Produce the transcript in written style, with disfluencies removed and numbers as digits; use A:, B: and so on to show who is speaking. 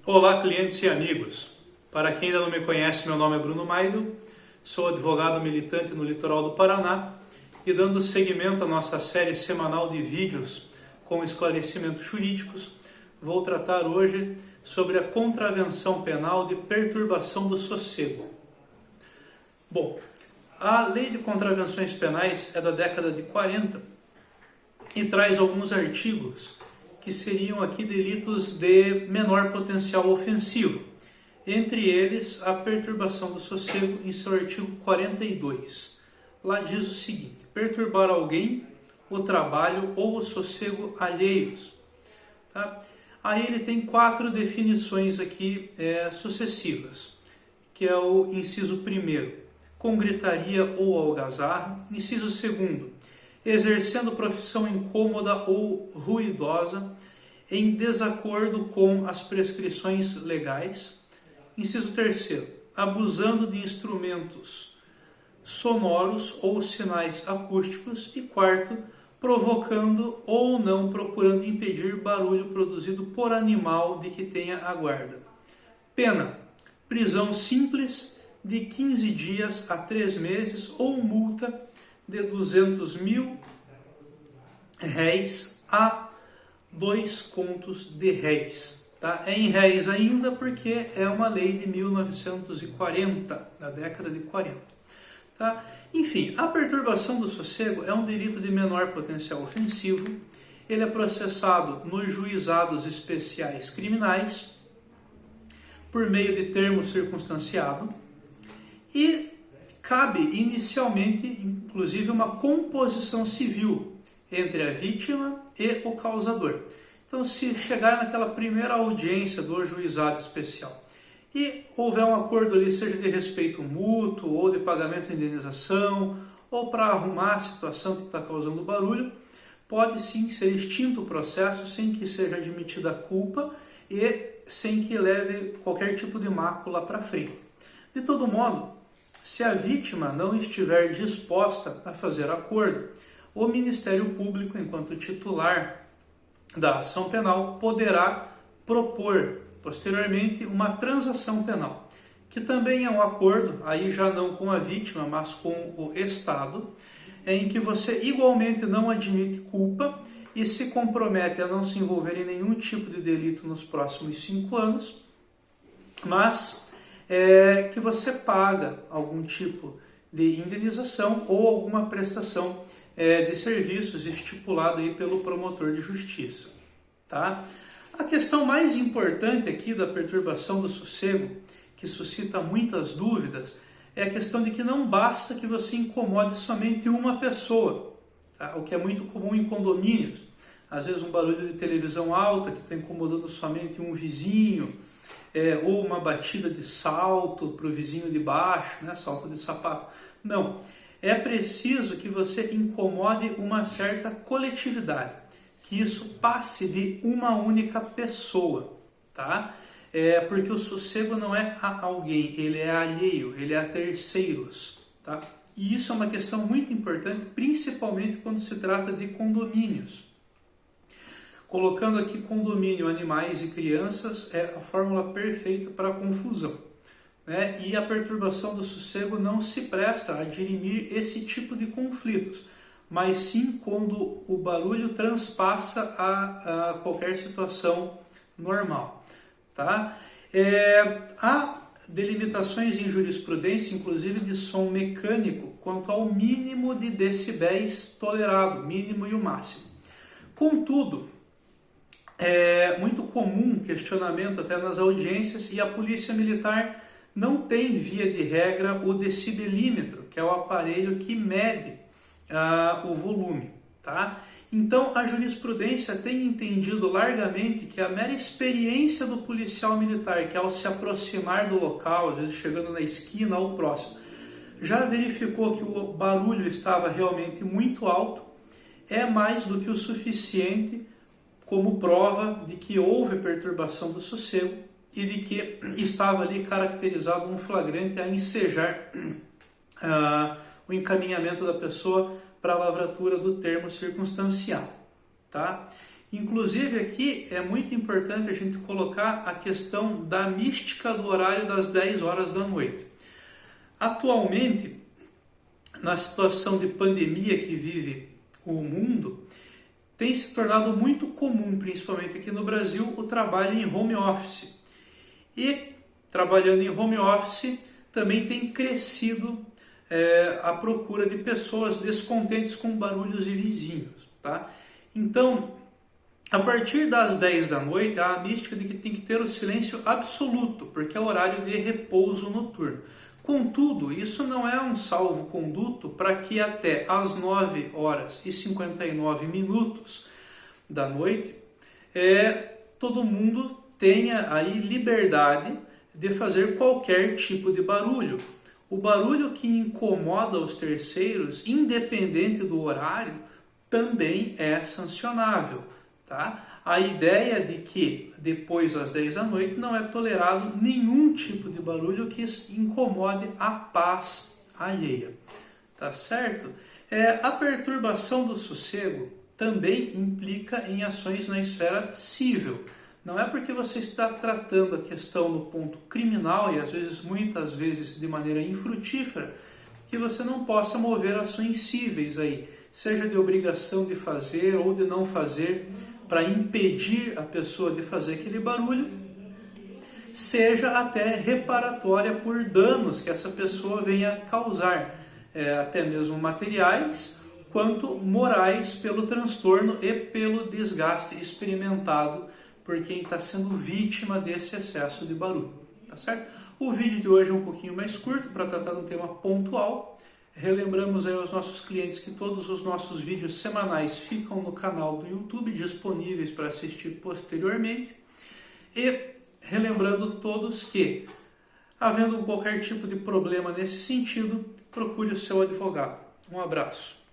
A: Olá, clientes e amigos. Para quem ainda não me conhece, meu nome é Bruno Maido, sou advogado militante no litoral do Paraná e dando seguimento à nossa série semanal de vídeos com esclarecimentos jurídicos, vou tratar hoje sobre a contravenção penal de perturbação do sossego. Bom, a Lei de Contravenções Penais é da década de 40 e traz alguns artigos que seriam aqui delitos de menor potencial ofensivo. Entre eles, a perturbação do sossego em seu artigo 42. Lá diz o seguinte: perturbar alguém, o trabalho ou o sossego alheios. Tá? Aí ele tem 4 definições aqui sucessivas, que é o inciso 1º, com gritaria ou algazarra. Inciso 2º, exercendo profissão incômoda ou ruidosa, em desacordo com as prescrições legais. Inciso 3º, abusando de instrumentos sonoros ou sinais acústicos. E 4º, provocando ou não procurando impedir barulho produzido por animal de que tenha a guarda. Pena: prisão simples de 15 dias a 3 meses ou multa de R$200.000 a 2 contos de réis. Tá? É em réis ainda porque é uma lei de 1940, da década de 40. Tá? Enfim, a perturbação do sossego é um delito de menor potencial ofensivo. Ele é processado nos juizados especiais criminais por meio de termo circunstanciado e cabe inicialmente, inclusive, uma composição civil entre a vítima e o causador. Então, se chegar naquela primeira audiência do juizado especial e houver um acordo ali, seja de respeito mútuo ou de pagamento de indenização ou para arrumar a situação que está causando barulho, pode sim ser extinto o processo sem que seja admitida a culpa e sem que leve qualquer tipo de mácula para frente. De todo modo, se a vítima não estiver disposta a fazer acordo, o Ministério Público, enquanto titular da ação penal, poderá propor posteriormente uma transação penal, que também é um acordo, aí já não com a vítima, mas com o Estado, em que você igualmente não admite culpa e se compromete a não se envolver em nenhum tipo de delito nos próximos 5 anos, mas que você paga algum tipo de indenização ou alguma prestação de serviços estipulado aí pelo promotor de justiça. Tá? A questão mais importante aqui da perturbação do sossego, que suscita muitas dúvidas, é a questão de que não basta que você incomode somente uma pessoa, tá? O que é muito comum em condomínios. Às vezes um barulho de televisão alta que está incomodando somente um vizinho, ou uma batida de salto para o vizinho de baixo, né? Salto de sapato. Não, é preciso que você incomode uma certa coletividade, que isso passe de uma única pessoa, tá? Porque o sossego não é a alguém, ele é alheio, ele é a terceiros, tá? E isso é uma questão muito importante, principalmente quando se trata de condomínios. Colocando aqui condomínio, animais e crianças é a fórmula perfeita para a confusão, né? E a perturbação do sossego não se presta a dirimir esse tipo de conflitos, mas sim quando o barulho transpassa a qualquer situação normal. Tá? Há delimitações em jurisprudência, inclusive de som mecânico, quanto ao mínimo de decibéis tolerado, mínimo e o máximo. Contudo, é muito comum questionamento até nas audiências e a Polícia Militar não tem, via de regra, o decibelímetro, que é o aparelho que mede o volume. Tá? Então, a jurisprudência tem entendido largamente que a mera experiência do policial militar, que ao se aproximar do local, às vezes chegando na esquina ou próximo, já verificou que o barulho estava realmente muito alto, é mais do que o suficiente como prova de que houve perturbação do sossego e de que estava ali caracterizado um flagrante a ensejar o encaminhamento da pessoa para a lavratura do termo circunstanciado. Tá? Inclusive aqui é muito importante a gente colocar a questão da mística do horário das 10 horas da noite. Atualmente, na situação de pandemia que vive o mundo, tem se tornado muito comum, principalmente aqui no Brasil, o trabalho em home office. E trabalhando em home office também tem crescido a procura de pessoas descontentes com barulhos de vizinhos. Tá? Então, a partir das 10 da noite, há a mística de que tem que ter o silêncio absoluto, porque é o horário de repouso noturno. Contudo, isso não é um salvo-conduto para que até às 9 horas e 59 minutos da noite todo mundo tenha aí liberdade de fazer qualquer tipo de barulho. O barulho que incomoda os terceiros, independente do horário, também é sancionável. Tá? A ideia de que depois das 10 da noite não é tolerado nenhum tipo de barulho que incomode a paz alheia. Tá certo? A perturbação do sossego também implica em ações na esfera civil. Não é porque você está tratando a questão no ponto criminal e às vezes, muitas vezes, de maneira infrutífera, que você não possa mover ações cíveis aí, seja de obrigação de fazer ou de não fazer, para impedir a pessoa de fazer aquele barulho, seja até reparatória por danos que essa pessoa venha causar, até mesmo materiais, quanto morais, pelo transtorno e pelo desgaste experimentado por quem está sendo vítima desse excesso de barulho. Tá certo? O vídeo de hoje é um pouquinho mais curto para tratar de um tema pontual. Relembramos aí aos nossos clientes que todos os nossos vídeos semanais ficam no canal do YouTube, disponíveis para assistir posteriormente. E relembrando todos que, havendo qualquer tipo de problema nesse sentido, procure o seu advogado. Um abraço.